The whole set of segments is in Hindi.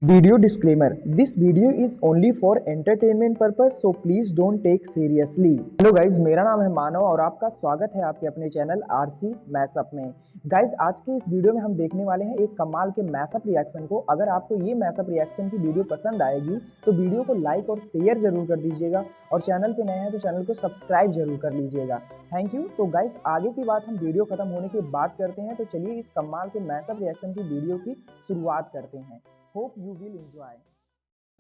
Video disclaimer: This video is only for entertainment purpose, so please don't take seriously. Hello guys, मेरा नाम है मानव और आपका स्वागत है आपके अपने चैनल आरसी मैशअप में। गाइज, आज के इस वीडियो में हम देखने वाले हैं एक कमाल के मैशअप रिएक्शन को। अगर आपको ये मैशअप रिएक्शन की वीडियो पसंद आएगी तो वीडियो को लाइक और शेयर जरूर कर दीजिएगा और चैनल पे नए हैं तो चैनल को सब्सक्राइब जरूर कर लीजिएगा। Thank you. तो गाइज, आगे की बात हम वीडियो खत्म होने के बाद करते हैं, तो चलिए इस कमाल के मैशअप रिएक्शन की वीडियो की शुरुआत करते हैं। Hope you will enjoy.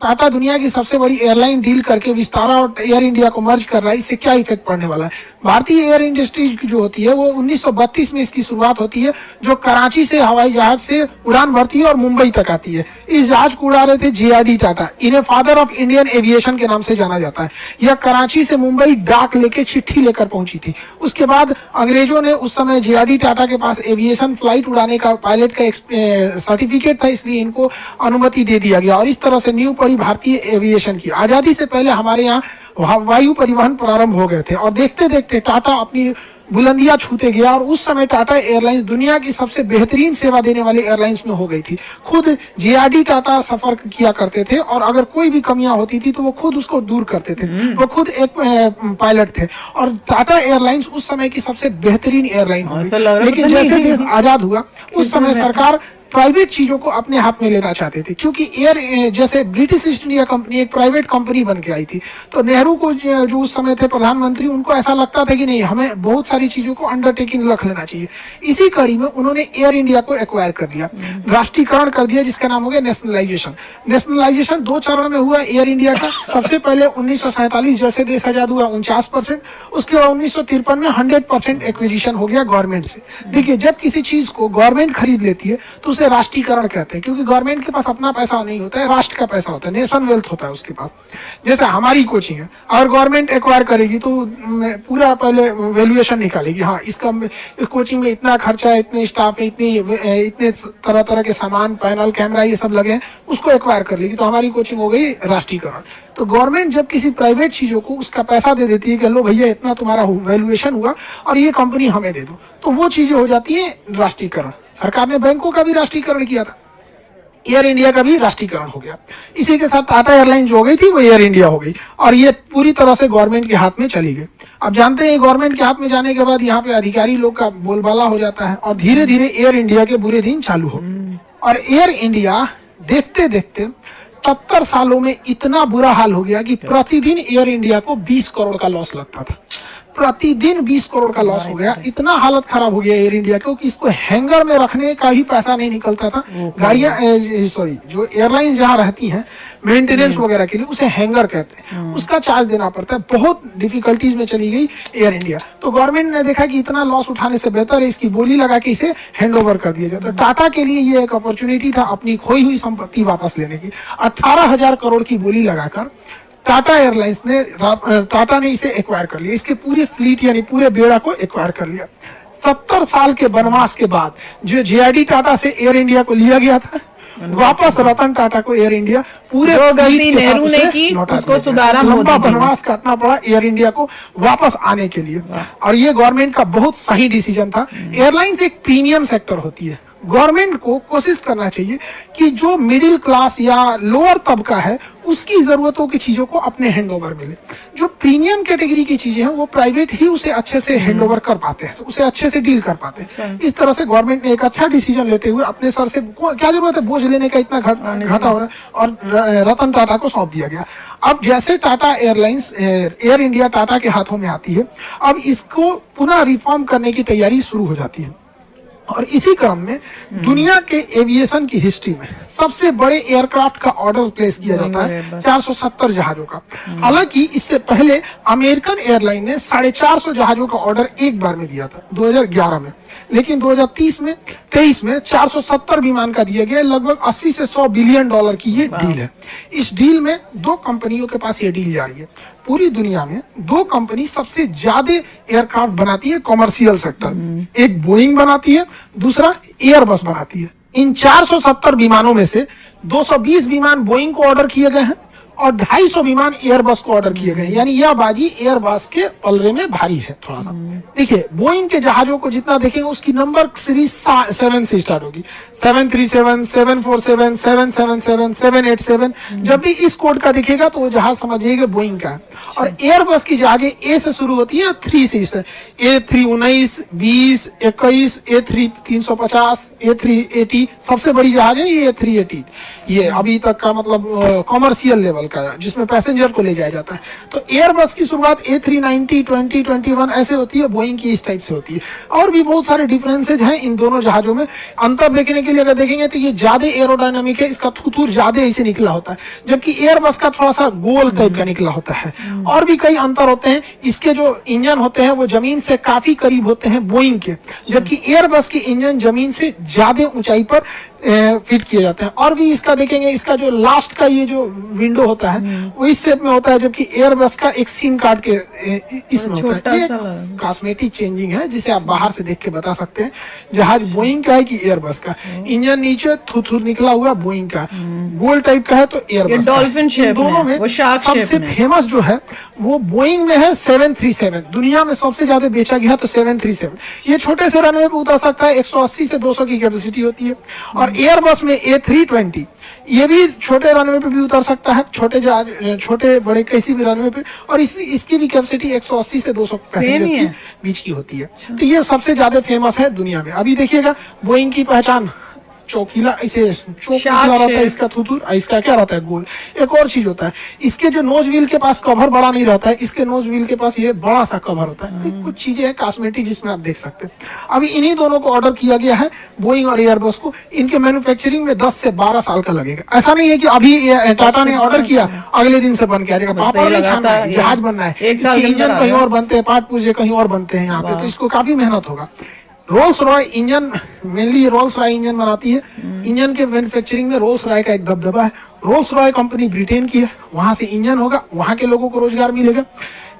Tata दुनिया की सबसे बड़ी एयरलाइन डील करके विस्तारा और एयर इंडिया को मर्ज कर रहा है। इससे क्या इफेक्ट पड़ने वाला है? भारतीय एयर इंडस्ट्री जो होती है वो 1932 में इसकी शुरुआत होती है, जो कराची से हवाई जहाज से उड़ान भरती है और मुंबई तक आती है। इस जहाज को उड़ा रहे थे JRD टाटा। इन्हें फादर ऑफ इंडियन एविएशन के नाम से जाना जाता है। यह कराची से मुंबई डाक लेके चिट्ठी लेकर पहुंची थी। उसके बाद अंग्रेजों ने उस समय JRD टाटा के पास एविएशन फ्लाइट उड़ाने का पायलट का सर्टिफिकेट था, इसलिए इनको अनुमति दे दिया गया और इस तरह से न्यू भारतीय एविएशन की। आजादी से पहले हमारे यहाँ वायु परिवहन प्रारंभ हो गए थे और देखते देखते टाटा अपनी बुलंदियां छूते गया और उस समय टाटा एयरलाइंस दुनिया की सबसे बेहतरीन सेवा देने वाली एयरलाइंस में हो गई थी। खुद JRD टाटा सफर किया करते थे और अगर कोई भी कमियां होती थी तो वो खुद उसको दूर करते थे। वो खुद एक पायलट थे और टाटा एयरलाइंस उस समय की सबसे बेहतरीन एयरलाइन हो गई। लेकिन जैसे देश आजाद हुआ उस समय सरकार प्राइवेट चीजों को अपने हाथ में लेना चाहते थे, क्योंकि एयर जैसे ब्रिटिश ईस्ट इंडिया कंपनी एक प्राइवेट कंपनी बन के आई थी। तो नेहरू को जो उस समय थे प्रधानमंत्री, उनको ऐसा लगता था कि नहीं, हमें बहुत सारी चीजों को अंडरटेकिंग रख लेना चाहिए। इसी कड़ी में उन्होंने एयर इंडिया को एक्वायर कर दिया, राष्ट्रीयकरण कर दिया, जिसका नाम हो गया नेशनलाइजेशन। नेशनलाइजेशन 2 चरण में हुआ एयर इंडिया का। सबसे पहले 1947 जैसे देश आजाद हुआ 49%, उसके बाद 1953 में 100% एक्विजिशन हो गया गवर्नमेंट से। देखिए, जब किसी चीज को गवर्नमेंट खरीद लेती है तो उसे राष्ट्रीयकरण कहते हैं, क्योंकि गवर्नमेंट के पास अपना पैसा नहीं होता है, राष्ट्र का पैसा होता है, नेशन वेल्थ होता है उसके पास। जैसे हमारी कोचिंग है, अगर गवर्नमेंट एक्वायर करेगी तो पूरा पहले वैल्यूएशन निकालेगी। हाँ, इसका इस कोचिंग में इतना खर्चा है, इतने स्टाफ है, इतने तरह तरह के सामान, पैनल, कैमरा, ये सब लगे हैं, उसको एक्वायर कर लेगी तो हमारी कोचिंग हो गई राष्ट्रीयकरण। तो गवर्नमेंट जब किसी प्राइवेट चीजों को उसका पैसा दे देती है कि लो भैया, इतना तुम्हारा वैल्यूएशन हुआ और ये कंपनी हमें दे दो, तो वो चीजें हो जाती है राष्ट्रीयकरण। सरकार ने बैंकों का भी राष्ट्रीयकरण किया था, एयर इंडिया का भी राष्ट्रीयकरण हो गया। इसी के साथ टाटा एयरलाइन जो हो गई थी वो एयर इंडिया हो गई और ये पूरी तरह से गवर्नमेंट के हाथ में चली गई। अब जानते हैं, गवर्नमेंट के हाथ में जाने के बाद यहाँ पे अधिकारी लोग का बोलबाला हो जाता है और धीरे धीरे एयर इंडिया के बुरे दिन चालू हो गए। और एयर इंडिया देखते देखते 70 सालों में इतना बुरा हाल हो गया कि प्रतिदिन एयर इंडिया को 20 करोड़ का लॉस लगता था। प्रतिदिन 20 करोड़ का लॉस हो गया। इतना हालत खराब हो गया एयर इंडिया को कि इसको हैंगर में रखने का भी पैसा नहीं निकलता था। गाड़ियां जो एयरलाइन जहां रहती हैं मेंटेनेंस वगैरह के लिए, उसे हैंगर कहते हैं, उसका चार्ज देना पड़ता है। बहुत डिफिकल्टीज में चली गई एयर इंडिया। तो गवर्नमेंट ने देखा कि इतना लॉस उठाने से बेहतर है इसकी बोली लगा के इसे हैंड ओवर कर दिया जाए। तो टाटा के लिए ये एक अपॉर्चुनिटी था अपनी खोई हुई संपत्ति वापस लेने की। 18,000 करोड़ की बोली लगाकर टाटा एयरलाइंस ने टाटा ने इसे एक्वायर कर लिया, इसके पूरे फ्लीट यानी पूरे बेड़ा को एक्वायर कर लिया। 70 साल के वनवास के बाद जो JRD टाटा से एयर इंडिया को लिया गया था, वापस रतन टाटा को एयर इंडिया पूरे जो गलती नेहरू ने की उसको सुधारा मोदी जी ने। वनवास काटना पड़ा एयर इंडिया को वापस आने के लिए और ये गवर्नमेंट का बहुत सही डिसीजन था। एयरलाइंस एक प्रीमियम सेक्टर होती है। गवर्नमेंट को कोशिश करना चाहिए कि जो मिडिल क्लास या लोअर तबका है उसकी जरूरतों की चीजों को अपने हैंडओवर मिले। जो प्रीमियम कैटेगरी की चीजें हैं वो प्राइवेट ही उसे अच्छे से हैंडओवर कर पाते हैं, उसे अच्छे से डील कर पाते हैं। इस तरह से गवर्नमेंट ने एक अच्छा डिसीजन लेते हुए अपने सर से क्या जरूरत है बोझ लेने का, इतना घाटा हो रहा है, और रतन टाटा को सौंप दिया गया। अब जैसे Tata airlines air India Tata के हाथों में आती है, अब इसको पुनः रिफॉर्म करने की तैयारी शुरू हो जाती है और इसी क्रम में दुनिया के एविएशन की हिस्ट्री में सबसे बड़े एयरक्राफ्ट का ऑर्डर प्लेस किया जाता है 470 जहाजों का। हालांकि इससे पहले अमेरिकन एयरलाइन ने 450 जहाजों का ऑर्डर एक बार में दिया था 2011 में, लेकिन 2023 में 470 विमान का दिया गया। लगभग 80 से 100 बिलियन डॉलर की ये डील है। इस डील में 2 कंपनियों के पास ये डील जारी है। पूरी दुनिया में 2 कंपनी सबसे ज्यादा एयरक्राफ्ट बनाती है कॉमर्शियल सेक्टर, एक बोइंग बनाती है, दूसरा एयरबस बनाती है। इन 470 विमानों में से 220 विमान बोइंग को ऑर्डर किए गए हैं, और 250 विमान एयरबस को ऑर्डर किए गए। यानी यह बाजी एयरबस के पलड़े में भारी है थोड़ा सा। देखिए बोइंग के जहाजों को जितना देखेंगे उसकी नंबर सीरीज 7 से स्टार्ट होगी, 737, 747, 777, 787। जब भी इस कोड का दिखेगा तो वो जहाज समझिएगा बोइंग का है। और एयरबस की जहाजें ए से शुरू होती है, 3 से स्टार्ट, A3 19, 20, 21, A3 350, A3 80, सबसे बड़ी जहाज है ये A3 80। ये अभी तक का मतलब कॉमर्शियल लेवल का है, जिसमें पैसेंजर को ले जाया जाता है। तो एयरबस की शुरुआत A390, 20, 21 ऐसे होती है, बोइंग की इस टाइप से होती है। और भी बहुत सारे डिफरेंसेज हैं इन दोनों जहाजों में। अंतर देखने के लिए अगर देखेंगे तो ये ज्यादा एरोडायनामिक है, इसका थूथूर ज्यादा ऐसे निकला होता है, जबकि एयरबस का थोड़ा सा गोल टाइप का निकला होता है। और भी कई अंतर होते हैं। इसके जो इंजन होते हैं वो जमीन से काफी करीब होते हैं बोइंग के, जबकि एयरबस के इंजन जमीन से ज्यादा ऊंचाई पर फिट किए जाते हैं। और भी इसका देखेंगे, इसका जो लास्ट का ये जो विंडो होता है वो इस शेप में होता है, जबकि एयरबस का एक सीन काट के इसमें होता है। ये कॉस्मेटिक चेंजिंग है जिसे आप बाहर से देख के बता सकते हैं जहाज बोइंग का है कि एयरबस का। इंजन नीचे थूथूर निकला हुआ बोइंग का, गोल टाइप का है तो एयरबस डॉल्फिन शेप दोनों में वो शार्क सबसे फेमस जो है वो बोइंग में है 737। दुनिया में सबसे ज्यादा बेचा गया तो 737। ये छोटे से रनवे पे उतर सकता है, 180 से 200 की कैपेसिटी होती है। और एयरबस में A320 ये भी छोटे रनवे पे भी उतर सकता है, छोटे बड़े किसी भी रनवे पे। और इसकी भी कैपेसिटी 180 से 200 पैसेंजर के बीच की होती है। तो ये सबसे ज्यादा फेमस है दुनिया में। अभी देखिएगा बोइंग की पहचान चौकीला, इसे चौकीला रहता है इसका थूथूर, इसका क्या रहता है गोल। एक और चीज होता है, इसके जो नोज व्हील के पास कवर बड़ा नहीं रहता है, इसके नोज व्हील के पास ये बड़ा सा कवर होता है। तो कुछ चीजें हैं कॉस्मेटिक जिसमें आप देख सकते हैं। अभी इन्हीं दोनों को ऑर्डर किया गया है, बोइंग और एयरबस को। इनके मैन्युफैक्चरिंग में 10 से 12 साल का लगेगा। ऐसा नहीं है कि अभी टाटा ने ऑर्डर किया अगले दिन से बन के आ जाएगा। पापड़ नहीं छानना है, जहाज बनना है, इंजन कहीं और बनते हैं, पार्ट पुर्जे कहीं और बनते हैं यहाँ पे, तो इसको काफी मेहनत होगा। Rolls Royce engine, mainly Rolls Royce engine बनाती है। इंजन के मैन्युफैक्चरिंग में रोल्स रॉय का एक दबदबा है। रोल्स रॉय कंपनी ब्रिटेन की है, वहां से इंजन होगा, वहां के लोगों को रोजगार मिलेगा।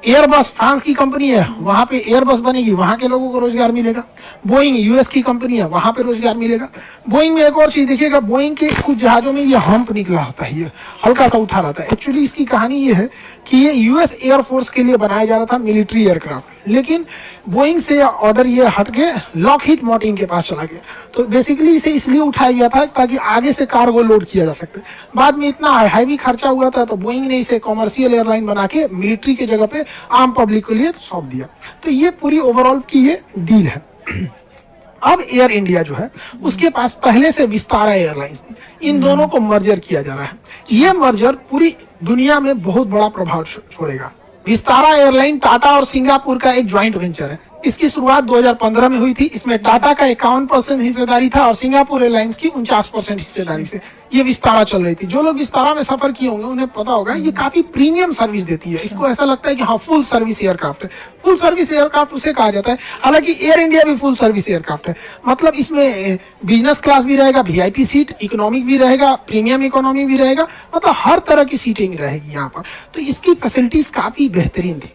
एयरबस फ्रांस की कंपनी है, वहां पे एयरबस बनेगी, वहां के लोगों को रोजगार मिलेगा। बोइंग यूएस की कंपनी है, वहां पे रोजगार मिलेगा। बोइंग में एक और चीज देखिएगा, बोइंग के कुछ जहाजों में ये हम्प निकला होता है, ये हल्का सा उठा रहता है। एक्चुअली इसकी कहानी ये है कि ये यूएस एयरफोर्स के लिए बनाया जा रहा था, मिलिट्री एयरक्राफ्ट। लेकिन बोइंग से ऑर्डर ये हट के लॉकहीड मार्टिन के पास चला गया। तो बेसिकली इसे इसलिए उठाया गया था ताकि आगे से कार्गो लोड किया जा सके। बाद में इतना हैवी खर्चा हुआ था तो बोइंग ने इसे कॉमर्शियल एयरलाइन बना के मिलिट्री के जगह पे आम पब्लिक के लिए सौंप दिया। तो ये पूरी ओवरऑल की ये डील है। अब एयर इंडिया जो है उसके पास पहले से विस्तारा एयरलाइंस थी, इन दोनों को मर्जर किया जा रहा है। ये मर्जर पूरी दुनिया में बहुत बड़ा प्रभाव छोड़ेगा। विस्तारा एयरलाइन टाटा और सिंगापुर का एक ज्वाइंट वेंचर है। इसकी शुरुआत 2015 में हुई थी। इसमें टाटा का 51% हिस्सेदारी था और सिंगापुर एयरलाइंस की 49% हिस्सेदारी से ये विस्तारा चल रही थी। जो लोग विस्तारा में सफर किए होंगे उन्हें पता होगा ये काफी प्रीमियम सर्विस देती है। इसको ऐसा लगता है कि हाँ फुल सर्विस एयरक्राफ्ट है। फुल सर्विस एयरक्राफ्ट उसे कहा जाता है। हालांकि एयर इंडिया भी फुल सर्विस एयरक्राफ्ट है। मतलब इसमें बिजनेस क्लास भी रहेगा, वीआईपी सीट, इकोनॉमिक भी रहेगा, प्रीमियम इकोनॉमी भी रहेगा, मतलब हर तरह की सीटिंग रहेगी यहाँ पर। तो इसकी फैसिलिटीज काफी बेहतरीन थी।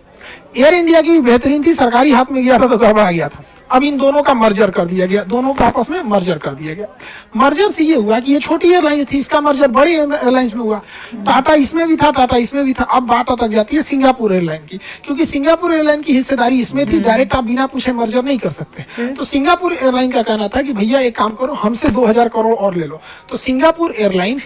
एयर इंडिया की भी बेहतरीन थी, सरकारी हाथ में गया था तो गड़बड़ा गया था। अब इन दोनों का मर्जर कर दिया गया, दोनों को आपस में मर्जर कर दिया गया। मर्जर से ये हुआ कि ये छोटी एयरलाइन थी, इसका मर्जर बड़ी एयरलाइंस में हुआ। टाटा इसमें भी था, टाटा इसमें भी था। अब बात अटक जाती है सिंगापुर एयरलाइन की, क्योंकि सिंगापुर एयरलाइन की हिस्सेदारी इसमें थी। डायरेक्ट आप बिना पूछे मर्जर नहीं कर सकते। तो सिंगापुर एयरलाइन का कहना था कि भैया एक काम करो, हमसे 2000 करोड़ और ले लो। तो सिंगापुर एयरलाइन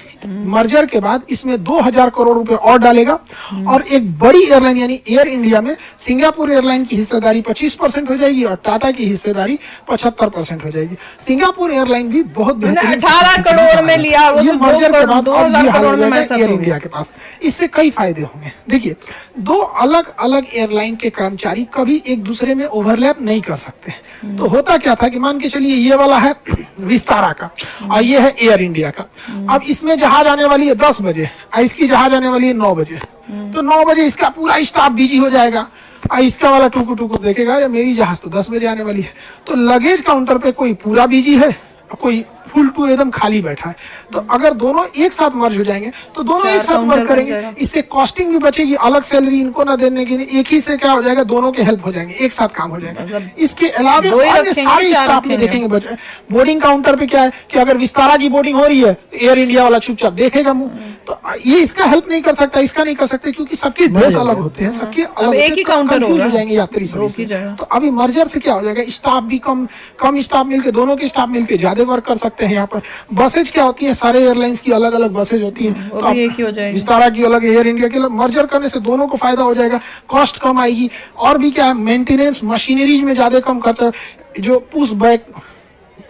मर्जर के बाद इसमें 2000 करोड़ रुपए और डालेगा और एक बड़ी एयरलाइन यानी एयर इंडिया में सिंगापुर एयरलाइन की हिस्सेदारी 25% हो जाएगी और टाटा की हिस्सेदारी 75% हो जाएगी। सिंगापुर एयरलाइन भी बहुत बेहतरीन 18 करोड़ में लिया, वो ये तो मर्जर के बाद 2000 करोड़ में एयर इंडिया के पास। इससे कई फायदे होंगे। देखिए, दो अलग अलग एयरलाइन के कर्मचारी कभी एक दूसरे में ओवरलैप नहीं कर सकते। तो होता क्या था कि मान के चलिए ये वाला है विस्तारा का और ये है एयर इंडिया का। अब इसमें जहाज आने वाली है 10 बजे, इसकी जहाज आने वाली है 9 बजे। तो 9 बजे इसका पूरा स्टाफ बिजी हो जाएगा। इसका वाला टुकु टुकु देखेगा या मेरी जहाज तो 10 बजे आने वाली है। तो लगेज काउंटर पे कोई पूरा बिजी है, कोई फुल टू एकदम खाली बैठा है। तो अगर दोनों एक साथ मर्ज हो जाएंगे तो दोनों एक साथ मर्ज करेंगे, इससे कॉस्टिंग भी बचेगी, अलग सैलरी इनको ना देने के लिए, एक ही से क्या हो जाएगा, दोनों के हेल्प हो जाएंगे, एक साथ काम हो जाएगा। इसके अलावा अन्य सारे स्टाफ में देखेंगे बचे। बोर्डिंग काउंटर पे क्या है कि अगर विस्तारा की बोर्डिंग हो रही है तो एयर इंडिया वाला चुपचाप देखेगा मुंह। तो ये इसका हेल्प नहीं कर सकता, इसका नहीं कर सकते, क्योंकि सबके ड्रेस अलग होते हैं, सबके अलग एक ही काउंटर हो जाएंगे यात्री सभी। तो अभी मर्जर से क्या हो जाएगा, स्टाफ भी कम स्टाफ मिलके, दोनों के स्टाफ मिलके ज्यादा वर्क कर सकते हैं। यहाँ पर बसेज क्या होती है, सारे एयरलाइंस की अलग अलग बसेज होती हैं, तो विस्तारा की अलग, एयर इंडिया की अलग। मर्जर करने से दोनों को फायदा हो जाएगा, कॉस्ट कम आएगी, और भी क्या है, मेंटेनेंस मशीनरीज में ज्यादा कम करता है। जो पुश बैक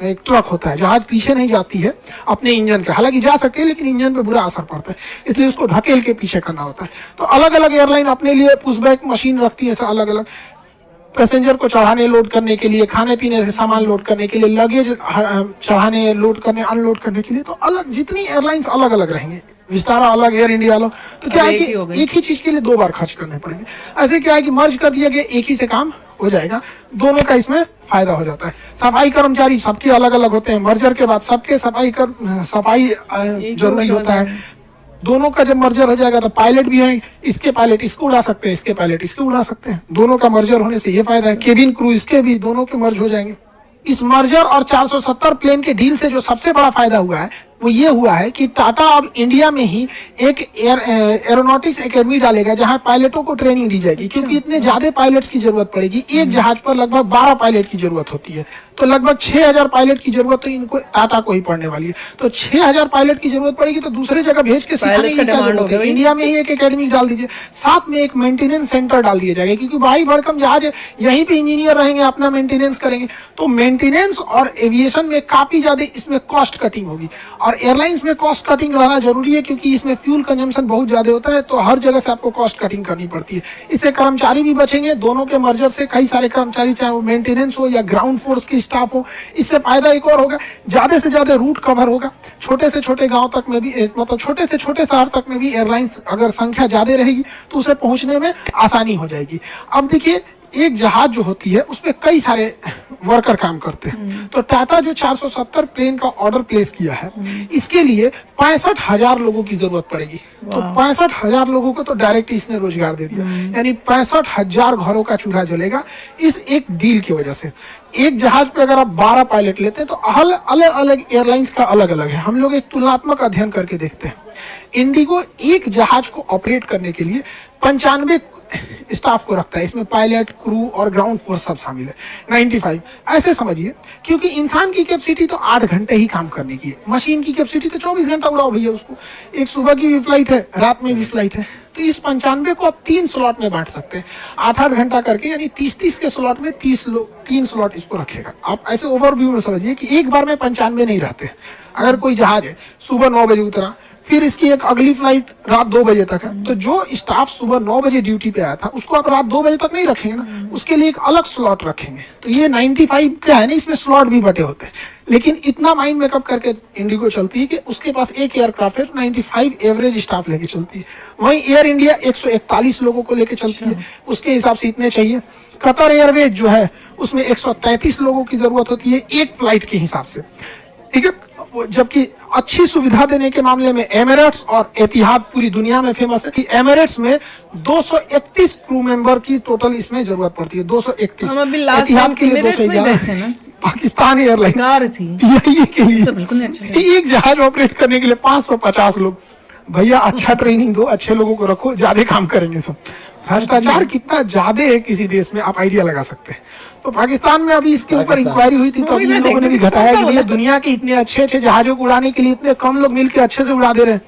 एक ट्रक होता है, जहाज पीछे नहीं जाती है अपने इंजन के, हालांकि जा सकती है लेकिन इंजन पे बुरा असर पड़ता है, इसलिए उसको ढकेल के पीछे करना होता है। तो अलग अलग एयरलाइन अपने लिए पुशबैक मशीन रखती है, अलग अलग पैसेंजर को चढ़ाने लोड करने के लिए, खाने पीने से सामान लोड करने के लिए, लगेज चढ़ाने लोड करने अनलोड करने के लिए। तो अलग जितनी एयरलाइंस अलग अलग रहेंगे, विस्तारा अलग, एयर इंडिया अलग, तो क्या है कि एक ही चीज के लिए दो बार खर्च करने पड़ेंगे। ऐसे क्या है कि मर्ज कर दिया गया, एक ही से काम हो जाएगा, दोनों का इसमें फायदा हो जाता है। सफाई कर्मचारी सबके अलग अलग होते हैं, मर्जर के बाद सबके सफाई जरूरी होता है। दोनों का जब मर्जर हो जाएगा तो पायलट भी हैं, इसके पायलट इसको उड़ा सकते हैं, इसके पायलट इसको उड़ा सकते हैं। दोनों का मर्जर होने से ये फायदा है। केबिन क्रू इसके भी, दोनों के मर्ज हो जाएंगे। इस मर्जर और 470 प्लेन के डील से जो सबसे बड़ा फायदा हुआ है वो ये हुआ है कि टाटा अब इंडिया में ही एक एरोनॉटिक्स एकेडमी डालेगा, जहां पायलटों को ट्रेनिंग दी जाएगी, क्योंकि इतने ज्यादा पायलट्स की जरूरत पड़ेगी। एक जहाज पर लगभग 12 पायलट की जरूरत होती है, तो लगभग 6000 पायलट की जरूरत तो इनको टाटा को ही पड़ने वाली है। तो 6000 पायलट की जरूरत पड़ेगी, तो दूसरे जगह भेज के सिखाने की क्या जरूरत है, इंडिया में ही एक एकेडमी डाल दीजिए, साथ में एक मेंटेनेंस सेंटर डाल दिया जाएगा, क्योंकि भारी भरकम जहाज है, यहीं पे इंजीनियर रहेंगे, अपना मेंटेनेंस करेंगे। तो मेंटेनेंस और एविएशन में काफी ज्यादा इसमें कॉस्ट कटिंग होगी, और एयरलाइंस में कॉस्ट कटिंग रहना जरूरी है, क्योंकि इसमें फ्यूल कंजम्पशन बहुत ज्यादा होता है, तो हर जगह से आपको कॉस्ट कटिंग करनी पड़ती है। इससे कर्मचारी भी बचेंगे, दोनों के मर्जर से कई सारे कर्मचारी, चाहे वो मेंटेनेंस हो या ग्राउंड फोर्स की स्टाफ हो, इससे फायदा एक और होगा, ज्यादा से ज्यादा रूट कवर होगा। छोटे से छोटे गांव तक में भी, मतलब छोटे से छोटे शहर तक में भी एयरलाइंस अगर संख्या ज्यादा रहेगी तो उसे पहुंचने में आसानी हो जाएगी। अब देखिए, एक जहाज जो होती है उसमें कई सारे वर्कर काम करते हैं, तो टाटा जो 470 प्लेन का ऑर्डर प्लेस किया है, इसके लिए 65,000 लोगों की जरूरत पड़ेगी। तो 65,000 लोगों को तो डायरेक्ट इसने रोजगार दे दिया, यानी 65,000 घरों का चूल्हा जलेगा इस एक डील की वजह से। एक जहाज पे अगर आप 12 पायलट लेते हैं तो अलग अलग एयरलाइंस का अलग अलग है। हम लोग एक तुलनात्मक अध्ययन करके देखते हैं। इंडिगो एक जहाज को ऑपरेट करने के लिए 95 स्टाफ को रखता है, इसमें पायलट, क्रू और ग्राउंड फोर्स सब शामिल है। 95 ऐसे समझिए, क्योंकि इंसान की कैपेसिटी तो 8 घंटे ही काम करने की है, मशीन की कैपेसिटी तो 24 घंटा उड़ाओ भैया उसको। एक सुबह की भी फ्लाइट है, रात में भी फ्लाइट है, तो इस 95 को आप 3 स्लॉट में बांट सकते हैं, 8-8 घंटा करके, यानी 30-30 के स्लॉट में 3 स्लॉट इसको रखेगा। आप ऐसे ओवरव्यू में समझिए कि एक बार में 95 नहीं रहते। अगर कोई जहाज है सुबह 9 बजे उतरा, फिर इसकी एक अगली फ्लाइट रात 2 बजे तक है, तो जो स्टाफ सुबह 9 बजे ड्यूटी पे आया था उसको आप रात 2 बजे तक नहीं रखेंगे ना, उसके लिए एक अलग स्लॉट रखेंगे। तो ये 95 क्या है ना, इसमें स्लॉट भी बटे होते हैं, लेकिन इतना माइंड मेकअप करके इंडिगो चलती है कि उसके पास एक एयरक्राफ्ट है, 95 एवरेज स्टाफ लेके चलती है। वहीं एयर इंडिया 141 लोगों को लेके चलती है, उसके हिसाब से इतने चाहिए। कतर एयरवेज जो है उसमें 133 लोगों की जरूरत होती है एक फ्लाइट के हिसाब से, ठीक है। जबकि अच्छी सुविधा देने के मामले में एमिरेट्स और एतिहाद पूरी दुनिया में फेमस है कि एमिरेट्स में 231 क्रू मेंबर की टोटल इसमें जरूरत पड़ती है, 231। एतिहाद के लिए 211, पाकिस्तान एयरलाइन थी के लिए एक जहाज ऑपरेट करने के लिए 550 लोग। भैया अच्छा ट्रेनिंग दो, अच्छे लोगों को रखो, ज्यादा काम करेंगे सब। भ्रष्टाचार कितना ज्यादा है किसी देश में, आप आइडिया लगा सकते हैं। तो पाकिस्तान में अभी इसके ऊपर इंक्वायरी हुई थी, तो अभी लोगों ने भी घटाया कि भैया दुनिया के इतने अच्छे जहाजों को उड़ाने के लिए इतने कम लोग मिलकर अच्छे से उड़ा दे रहे हैं,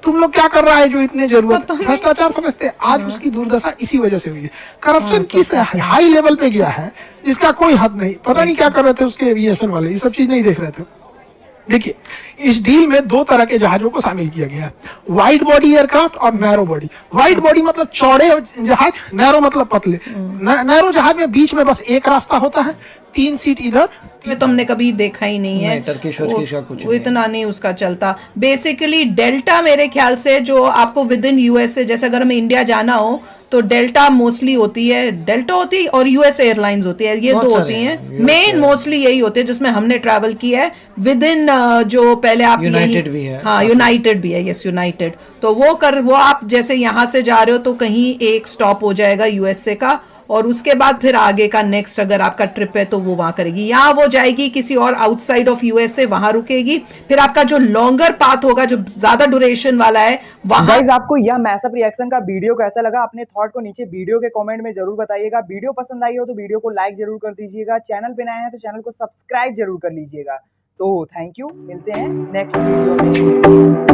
तुम लोग क्या कर रहा है जो इतने जरूरत। भ्रष्टाचार समझते हैं, आज उसकी दुर्दशा इसी वजह से हुई है। करप्शन किस हाई लेवल पे गया है जिसका कोई हद नहीं, पता नहीं क्या कर रहे थे उसके एविएशन वाले, ये सब चीज नहीं देख रहे थे। देखिए, इस डील में 2 तरह के जहाजों को शामिल किया गया है, वाइड बॉडी एयरक्राफ्ट और नैरो बॉडी। वाइड बॉडी मतलब चौड़े जहाज, नैरो मतलब पतले। नैरो जहाज में बीच में बस एक रास्ता होता है, 3 सीट इधर। तो हमने कभी देखा ही नहीं है, वो इतना नहीं उसका चलता। बेसिकली डेल्टा मेरे ख्याल से जो आपको विद इन यूएसए, जैसे अगर हमें इंडिया जाना हो तो डेल्टा मोस्टली होती है, डेल्टा होती है और यूएस एयरलाइंस होती है, ये दो होती हैं मेन, मोस्टली यही होते हैं जिसमें हमने ट्रैवल किया है विद इन जो पहले आप यूनाइटेड भी है, हाँ यूनाइटेड भी है, यस यूनाइटेड। तो वो आप जैसे यहाँ से जा रहे हो तो कहीं एक स्टॉप हो जाएगा यूएसए का, और उसके बाद फिर आगे का नेक्स्ट अगर आपका ट्रिप है तो वो वहां करेगी, या वो जाएगी किसी और आउटसाइड ऑफ यूएसए, वहां रुकेगी। फिर आपका जो लॉन्गर पाथ होगा जो ज्यादा ड्यूरेशन वाला है वहां। गाइस आपको यह मैसअप रिएक्शन का वीडियो कैसा लगा, अपने थॉट को नीचे वीडियो के कमेंट में जरूर बताइएगा। वीडियो पसंद आई हो तो वीडियो को लाइक जरूर कर दीजिएगा, चैनल पे नए हैं तो चैनल को सब्सक्राइब जरूर कर लीजिएगा। तो थैंक यू, मिलते हैं नेक्स्ट वीडियो में।